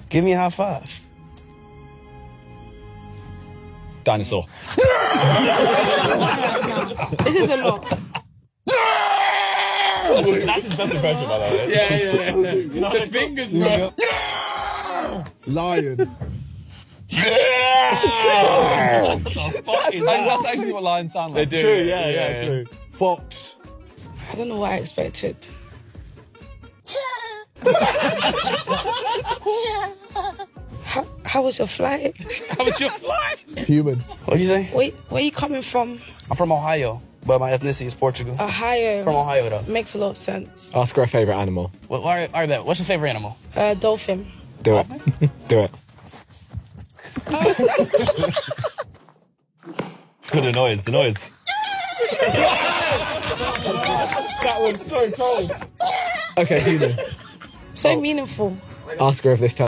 Give me a high five. Dinosaur. This is a lot. That's his best impression, by the way. Yeah. The fingers, bro. Lion. That's actually what lions sound like. They do. True, yeah, true. Fox. I don't know what I expected. How was your flight? How was your flight? Human. What'd you say? Where you coming from? I'm from Ohio, but my ethnicity is Portugal. Ohio. From Ohio, though. Makes a lot of sense. Ask her a favourite animal. Well, all right, bet. What's your favorite animal? Dolphin. Do it. Do it. The noise. That was so cold. Okay, human. So meaningful. Ask her if this time